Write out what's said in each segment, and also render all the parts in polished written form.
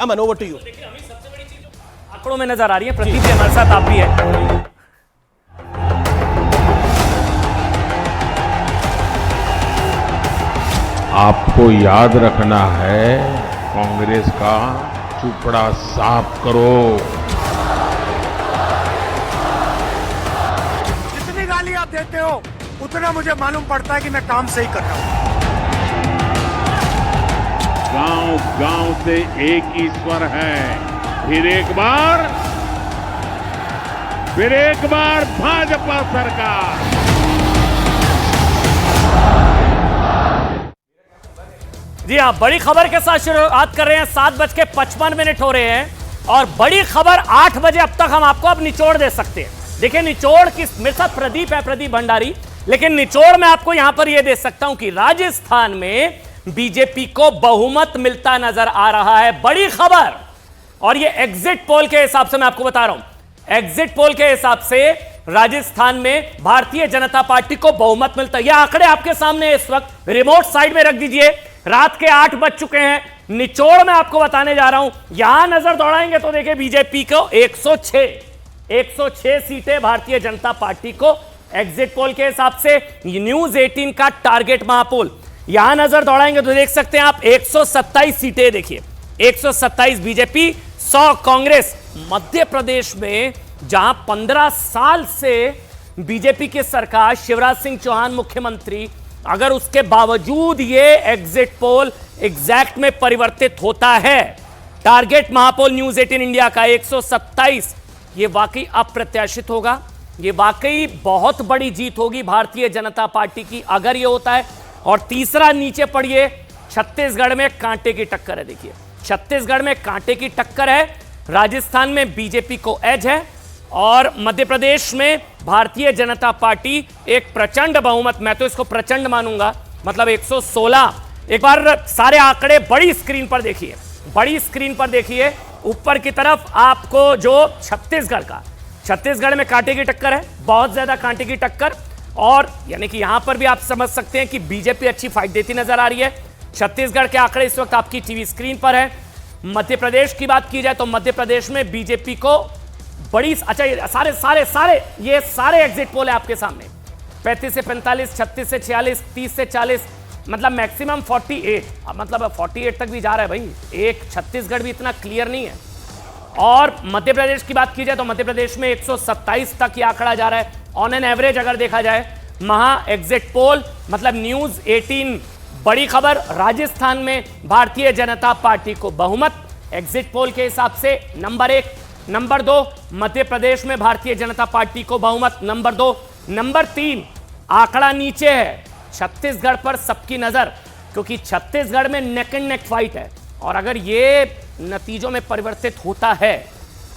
Aman, over to you. आंकड़ों में नजर आ रही है। प्रदीप जी हमारे साथ आप भी है। आपको याद रखना है, कांग्रेस का चुपड़ा साफ करो। जितनी गाली आप देते हो उतना मुझे मालूम पड़ता है कि मैं काम सही कर रहा हूं। गांव गांव से एक ही स्वर है। फिर एक बार भाजपा सरकार। जी हाँ, बड़ी खबर के साथ शुरुआत कर रहे हैं। 7:55 हो रहे हैं और बड़ी खबर 8 बजे अब तक हम आपको अब निचोड़ दे सकते हैं। देखिए निचोड़ की, मेरे साथ प्रदीप है, प्रदीप भंडारी, लेकिन निचोड़ मैं आपको यहां पर यह दे सकता हूं कि राजस्थान में बीजेपी को बहुमत मिलता नजर आ रहा है। बड़ी खबर, और यह एग्जिट पोल के हिसाब से मैं आपको बता रहा हूं। एग्जिट पोल के हिसाब से राजस्थान में भारतीय जनता पार्टी को बहुमत मिलता है। यह आंकड़े आपके सामने इस वक्त, रिमोट साइड में रख दीजिए। रात के 8 बज चुके हैं। निचोड़ मैं आपको बताने जा रहा हूं। यहां नजर दौड़ाएंगे तो देखिए बीजेपी को 106 सीटें भारतीय जनता पार्टी को एग्जिट पोल के हिसाब से। न्यूज 18 का टारगेट महापोल, यहां नजर दौड़ाएंगे तो देख सकते हैं आप 127 सीटें। देखिए 127 बीजेपी, 100 कांग्रेस। मध्य प्रदेश में जहां 15 साल से बीजेपी की सरकार, शिवराज सिंह चौहान मुख्यमंत्री, अगर उसके बावजूद ये एग्जिट पोल एग्जैक्ट में परिवर्तित होता है, टारगेट महापोल न्यूज 18 इंडिया का 127, ये वाकई अप्रत्याशित होगा। ये वाकई बहुत बड़ी जीत होगी भारतीय जनता पार्टी की अगर ये होता है। और तीसरा नीचे पड़िए, छत्तीसगढ़ में कांटे की टक्कर है। देखिए छत्तीसगढ़ में कांटे की टक्कर है, राजस्थान में बीजेपी को एज है और मध्य प्रदेश में भारतीय जनता पार्टी एक प्रचंड बहुमत, मैं तो इसको प्रचंड मानूंगा, मतलब 116। एक बार सारे आंकड़े बड़ी स्क्रीन पर देखिए, बड़ी स्क्रीन पर देखिए ऊपर की तरफ आपको जो छत्तीसगढ़ में कांटे की टक्कर है, बहुत ज्यादा कांटे की टक्कर। और यानी कि यहां पर भी आप समझ सकते हैं कि बीजेपी अच्छी फाइट देती नजर आ रही है। छत्तीसगढ़ के आंकड़े इस वक्त आपकी टीवी स्क्रीन पर है। मध्य प्रदेश की बात की जाए तो मध्य प्रदेश में बीजेपी को बड़ी, अच्छा ये सारे एग्जिट पोल है आपके सामने। 35 से 45, 36 से 46, 30 से 40, मतलब मैक्सिमम 48, मतलब 48 तक भी जा रहा है भाई। एक छत्तीसगढ़ भी इतना क्लियर नहीं है। और मध्य प्रदेश की बात की जाए तो मध्य प्रदेश में 127 तक ये आंकड़ा जा रहा है ऑन एन एवरेज अगर देखा जाए। महा एग्जिट पोल मतलब न्यूज 18, बड़ी खबर, राजस्थान में भारतीय जनता पार्टी को बहुमत एग्जिट पोल के हिसाब से नंबर 1। नंबर 2 मध्य प्रदेश में भारतीय जनता पार्टी को बहुमत, नंबर 2। नंबर 3 आंकड़ा नीचे है, छत्तीसगढ़ पर सबकी नजर, क्योंकि छत्तीसगढ़ में नेक एंड नेक फाइट है। और अगर ये नतीजों में परिवर्तित होता है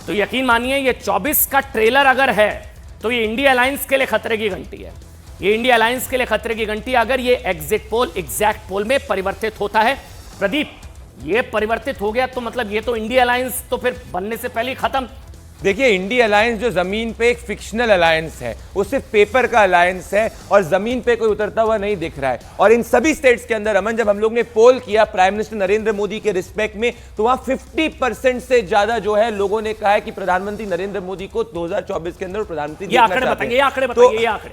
तो यकीन मानिए ये 24 का ट्रेलर अगर है तो ये इंडिया अलायंस के लिए खतरे की घंटी है। ये इंडिया अलायंस के लिए खतरे की घंटी अगर ये एग्जिट पोल एग्जैक्ट पोल में परिवर्तित होता है। प्रदीप, ये परिवर्तित हो गया तो मतलब ये तो इंडिया अलायंस तो फिर बनने से पहले ही खत्म। देखिए इंडिया अलायंस जो जमीन पे एक फिक्शनल अलायंस है, वो सिर्फ पेपर का अलायंस है और जमीन पे कोई उतरता हुआ नहीं दिख रहा है। और इन सभी स्टेट्स के अंदर अमन, जब हम लोग ने पोल किया प्राइम मिनिस्टर नरेंद्र मोदी के रिस्पेक्ट में, तो वहां 50% से ज्यादा जो है लोगों ने कहा है कि प्रधानमंत्री नरेंद्र मोदी को 2024 के अंदर प्रधानमंत्री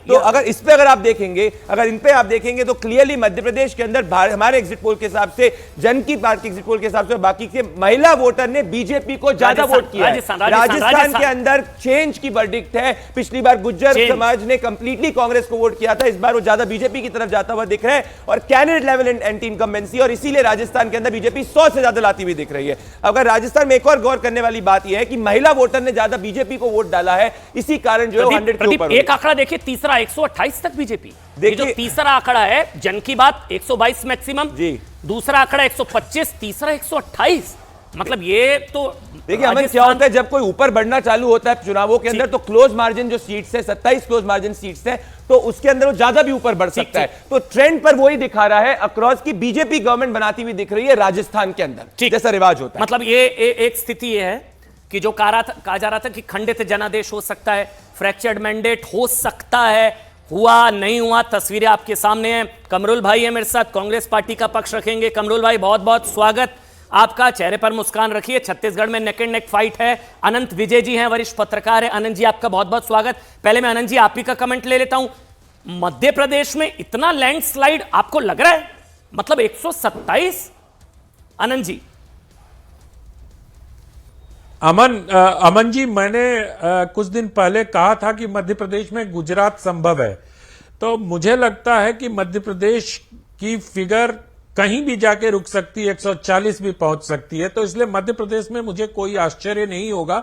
तो अगर इस पे अगर आप देखेंगे, अगर इन पे आप देखेंगे तो क्लियरली मध्य प्रदेश के अंदर हमारे एग्जिट पोल के हिसाब से, जन की पार्टी एग्जिट पोल के हिसाब से, बाकी के महिला वोटर ने बीजेपी को ज्यादा वोट किया है। राजस्थान के अंदर चेंज की वर्डिक्ट है। पिछली बार गुज्जर समाज ने कंप्लीटली कांग्रेस को वोट किया था, इस बार वो ज्यादा बीजेपी की तरफ जाता हुआ दिख रहा है और कैंडिडेट लेवल एंटी इनकम्बेंसी, और इसीलिए राजस्थान के अंदर बीजेपी 100 से ज्यादा लाती हुई दिख रही है। अगर राजस्थान में एक और गौर करने वाली बात यह है कि महिला वोटर ने ज्यादा बीजेपी को वोट डाला है, इसी कारण जो 100 के ऊपर एक आंकड़ा देखिए, तीसरा 128 तक बीजेपी। देखिए जो तीसरा आंकड़ा है जन की बात 122 मैक्सिमम जी, दूसरा आंकड़ा 125, तीसरा 128, मतलब ये तो देखिए हमें क्या होता है जब कोई ऊपर बढ़ना चालू होता है चुनावों के अंदर, तो क्लोज मार्जिन जो सीट्स है, 27 क्लोज मार्जिन सीट्स है, तो उसके अंदर वो ज्यादा भी ऊपर बढ़ सकता है। तो ट्रेंड पर वही दिखा रहा है अक्रॉस की बीजेपी गवर्नमेंट बनाती हुई दिख रही है राजस्थान के अंदर, जैसा रिवाज होता है। मतलब ये एक स्थिति ये है कि जो कहा जा रहा था कि खंडित जनादेश हो सकता है, फ्रैक्चर्ड मैंडेट हो सकता है, हुआ नहीं हुआ, तस्वीरें आपके सामने हैं। कमरुल भाई है मेरे साथ, कांग्रेस पार्टी का पक्ष रखेंगे। कमरुल भाई बहुत बहुत स्वागत। आपका चेहरे पर मुस्कान रखिए। छत्तीसगढ़ में नेक एंड नेक फाइट है। अनंत विजय जी हैं, वरिष्ठ पत्रकार है। अनंत जी, आपका बहुत बहुत स्वागत। पहले मैं अनंत जी आप ही का कमेंट ले लेता हूं। मध्य प्रदेश में इतना लैंडस्लाइड आपको लग रहा है? मतलब 127? अनंत जी। अमन जी, मैंने कुछ दिन पहले कहा था कि मध्य प्रदेश में गुजरात संभव है, तो मुझे लगता है कि मध्य प्रदेश की फिगर कहीं भी जाके रुक सकती है, 140 भी पहुंच सकती है। तो इसलिए मध्य प्रदेश में मुझे कोई आश्चर्य नहीं होगा,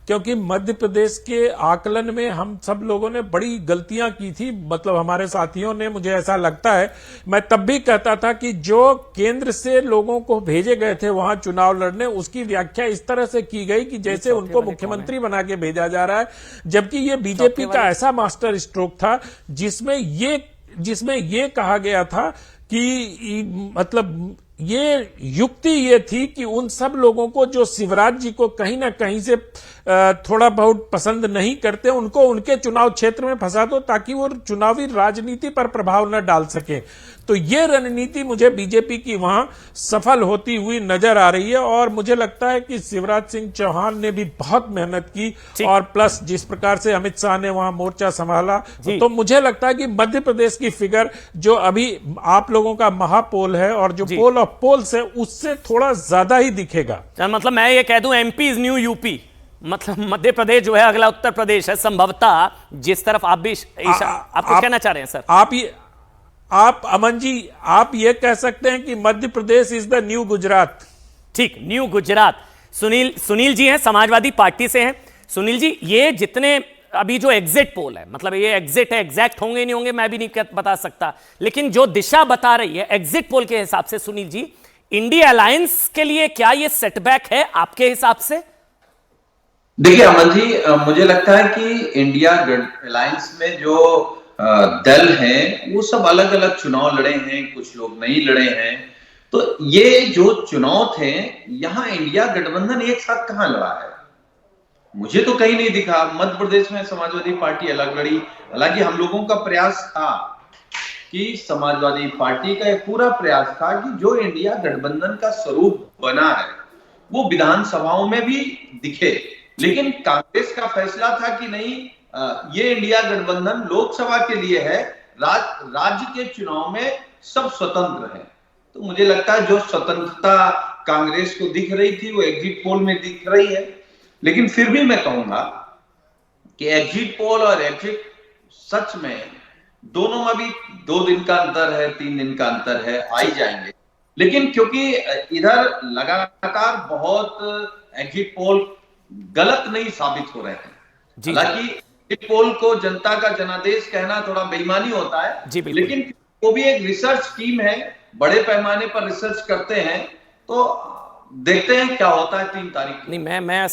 क्योंकि मध्य प्रदेश के आकलन में हम सब लोगों ने बड़ी गलतियां की थी। मतलब हमारे साथियों ने, मुझे ऐसा लगता है, मैं तब भी कहता था कि जो केंद्र से लोगों को भेजे गए थे वहां चुनाव लड़ने, उसकी व्याख्या इस तरह से की गई कि जैसे उनको मुख्यमंत्री बना के भेजा जा रहा है, जबकि ये बीजेपी का ऐसा मास्टर स्ट्रोक था जिसमें ये कहा गया था कि मतलब ये युक्ति ये थी कि उन सब लोगों को जो शिवराज जी को कहीं ना कहीं से थोड़ा बहुत पसंद नहीं करते, उनको उनके चुनाव क्षेत्र में फंसा दो ताकि वो चुनावी राजनीति पर प्रभाव न डाल सके। तो ये रणनीति मुझे बीजेपी की वहां सफल होती हुई नजर आ रही है। और मुझे लगता है कि शिवराज सिंह चौहान ने भी बहुत मेहनत की, और प्लस जिस प्रकार से अमित शाह ने वहां मोर्चा संभाला, तो मुझे लगता है कि मध्य प्रदेश की फिगर जो अभी आप लोगों का महापोल है और जो पोल ऑफ पोल्स है, उससे थोड़ा ज्यादा ही दिखेगा। मतलब मैं ये कह दूं, एमपी इज न्यू यूपी। मतलब मध्य प्रदेश जो है अगला उत्तर प्रदेश है संभवतः, जिस तरफ आप भी आप कुछ कहना चाह रहे हैं सर? आप अमन जी, आप ये कह सकते हैं कि Madhya Pradesh is the new Gujarat. ठीक, न्यू गुजरात। सुनील जी हैं, समाजवादी पार्टी से हैं। सुनील जी, ये जितने अभी जो एग्जिट पोल है, मतलब ये एग्जिट है, एग्जैक्ट होंगे नहीं होंगे मैं भी नहीं बता सकता, लेकिन जो दिशा बता रही है एग्जिट पोल के हिसाब से, सुनील जी, इंडिया अलायंस के लिए क्या ये सेटबैक है आपके हिसाब से? देखिए अमन जी, मुझे लगता है कि इंडिया अलायंस में जो दल हैं वो सब अलग अलग चुनाव लड़े हैं, कुछ लोग नहीं लड़े हैं। तो ये जो चुनाव थे, यहां इंडिया गठबंधन एक साथ कहां लड़ा है? मुझे तो कहीं नहीं दिखा। मध्य प्रदेश में समाजवादी पार्टी अलग लड़ी। हालांकि हम लोगों का प्रयास था कि समाजवादी पार्टी का एक पूरा प्रयास था कि जो इंडिया गठबंधन का स्वरूप बना है वो विधानसभाओं में भी दिखे, लेकिन कांग्रेस का फैसला था कि नहीं, ये इंडिया गठबंधन लोकसभा के लिए है, राज्य के चुनाव में सब स्वतंत्र हैं। तो मुझे लगता है जो स्वतंत्रता कांग्रेस को दिख रही थी वो एग्जिट पोल में दिख रही है। लेकिन फिर भी मैं कहूंगा कि एग्जिट पोल और एग्जिट सच में दोनों में भी 2 दिन का अंतर है, 3 दिन का अंतर है, आ ही जाएंगे। लेकिन क्योंकि इधर लगातार बहुत एग्जिट पोल गलत नहीं साबित हो रहे हैं, हालांकि एग्जिट पोल को जनता का जनादेश कहना थोड़ा बेईमानी होता है, लेकिन वो भी एक रिसर्च टीम है, बड़े पैमाने पर रिसर्च करते हैं। तो देखते हैं क्या होता है 3 तारीख। नहीं, मैं